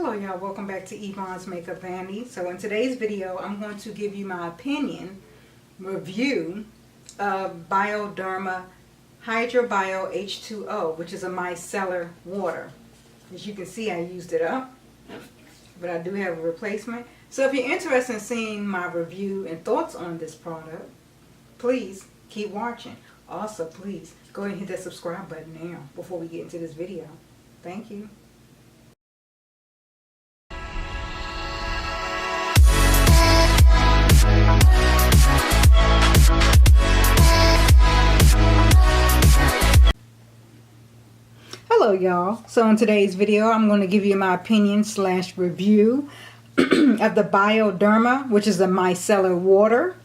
Hello y'all, welcome back to Yvonne's Makeup Vanity. So in today's video, I'm going to give you my opinion review of Bioderma Hydrabio H2O, which is a micellar water. As you can see, I used it up, but I do have a replacement. So if you're interested in seeing my review and thoughts on this product, please keep watching. Also, please go ahead and hit that subscribe button now before we get into this video. Thank you. Hello y'all. So in today's video, I'm going to give you my opinion / review of the Bioderma, which is a micellar water.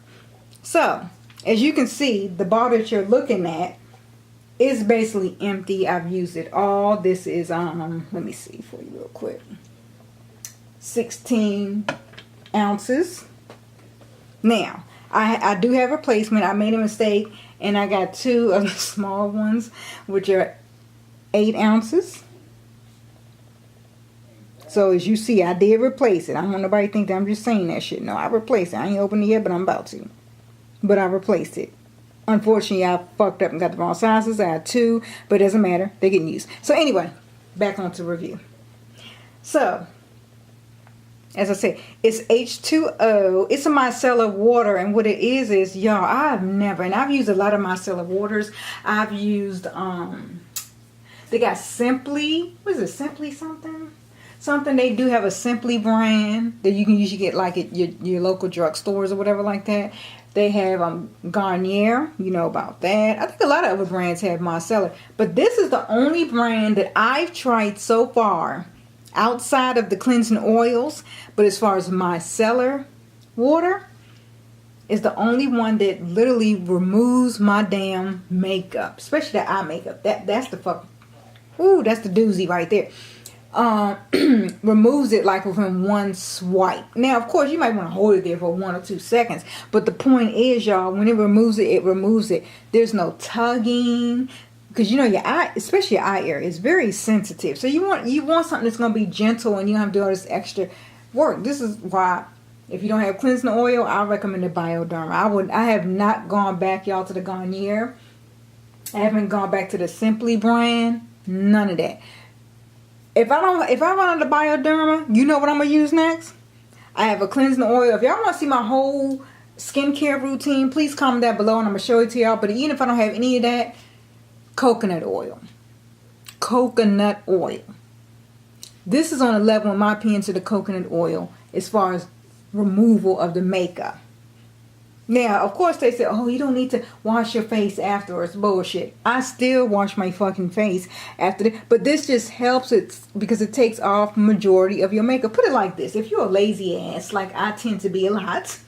So as you can see, the bottle that you're looking at is basically empty. I've used it all. This is let me see for you real quick. 16 ounces. Now I do have a replacement. I made a mistake and I got two of the small ones, which are 8 ounces. So as you see, I did replace it. I don't want nobody to think that I'm just saying that shit. No, I replaced it. I ain't opened it yet, but I'm about to. But I replaced it. Unfortunately, I fucked up and got the wrong sizes. I had 2, but it doesn't matter. They're getting used. So anyway, back on to review. So, as I said, it's H2O. It's a micellar water, and what it is y'all, I've used a lot of micellar waters. I've used they got Simply, what is it, Simply something? Something, they do have a Simply brand that you can usually get like at your local drugstores or whatever like that. They have Garnier, you know about that. I think a lot of other brands have micellar. But this is the only brand that I've tried so far outside of the cleansing oils. But as far as micellar water, is the only one that literally removes my damn makeup. Especially the eye makeup. That's the fuck. Ooh, that's the doozy right there. Removes it like within one swipe. Now, of course, you might want to hold it there for 1 or 2 seconds. But the point is, y'all, when it removes it, it removes it. There's no tugging. Because, you know, your eye, especially your eye area, is very sensitive. So you want something that's going to be gentle and you don't have to do all this extra work. This is why, if you don't have cleansing oil, I recommend the Bioderma. I have not gone back, y'all, to the Garnier. I haven't gone back to the Simply brand. None of that. If I run out of Bioderma, you know what I'm gonna use next? I have a cleansing oil. If y'all want to see my whole skincare routine, please comment down below and I'm gonna show it to y'all. But even if I don't have any of that, coconut oil. Coconut oil. This is on a level, in my opinion, to the coconut oil as far as removal of the makeup. Now, of course, they say, oh, you don't need to wash your face afterwards. Bullshit. I still wash my fucking face after that. But this just helps it because it takes off majority of your makeup. Put it like this. If you're a lazy ass, like I tend to be a lot,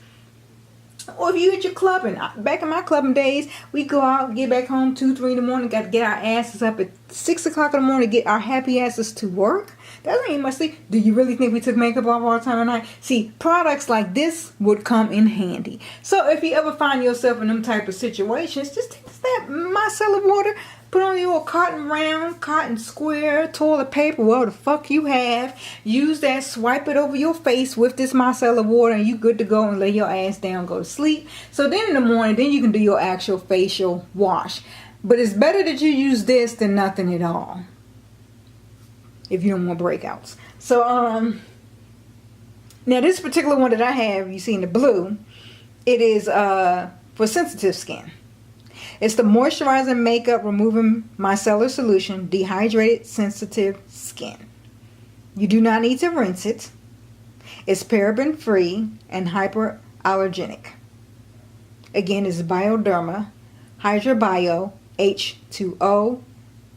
or if you hit your clubbing. Back in my clubbing days, we go out, get back home 2, 3 in the morning, got to get our asses up at 6 o'clock in the morning to get our happy asses to work. That ain't much sleep. Do you really think we took makeup off all the time at night? See, products like this would come in handy. So if you ever find yourself in them type of situations, just take that micellar water, put on your cotton round, cotton square, toilet paper, whatever the fuck you have. Use that, swipe it over your face with this micellar water, and you good to go and lay your ass down, go to sleep. So then in the morning, then you can do your actual facial wash. But it's better that you use this than nothing at all, if you don't want breakouts. So now this particular one that I have, you see in the blue, it is for sensitive skin. It's the moisturizing makeup removing micellar solution, dehydrated sensitive skin. You do not need to rinse it. It's paraben free and hyperallergenic. Again, it's Bioderma Hydrabio H2O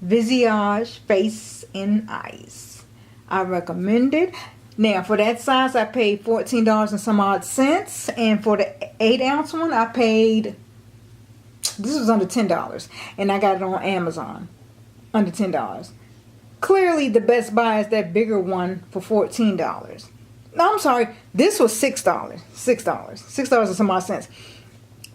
Visage Face and Eyes. I recommend it. Now for that size, I paid $14 and some odd cents, and for the 8 ounce one, I paid, this was under $10, and I got it on Amazon under $10. Clearly the best buy is that bigger one for $14. No, I'm sorry, this was $6 and some odd cents.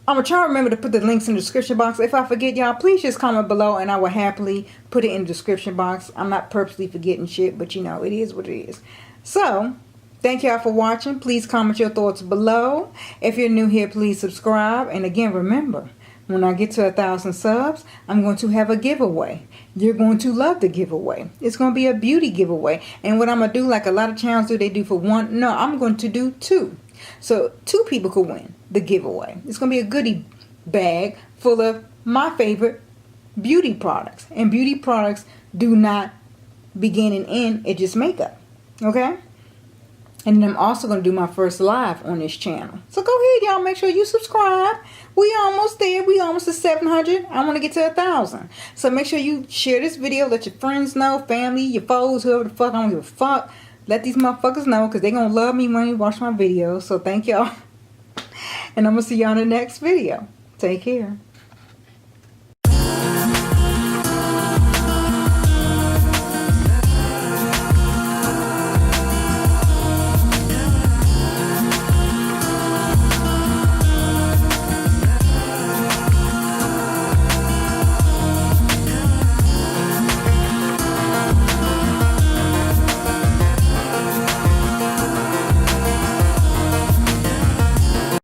I'm going to try to remember to put the links in the description box. If I forget, y'all, please just comment below and I will happily put it in the description box. I'm not purposely forgetting shit, but you know, it is what it is. So, thank y'all for watching. Please comment your thoughts below. If you're new here, please subscribe. And again, remember, when I get to 1,000 subs, I'm going to have a giveaway. You're going to love the giveaway. It's going to be a beauty giveaway. And what I'm going to do, like a lot of channels do, they do for one. No, I'm going to do 2. So 2 people could win the giveaway. It's going to be a goodie bag full of my favorite beauty products. And beauty products do not begin and end. It's just makeup. Okay? And then I'm also going to do my first live on this channel. So go ahead, y'all. Make sure you subscribe. We almost there. We almost at 700. I want to get to 1,000. So make sure you share this video. Let your friends know, family, your foes, whoever the fuck. I don't give a fuck. Let these motherfuckers know because they're going to love me when they watch my videos. So thank y'all. And I'm going to see y'all in the next video. Take care.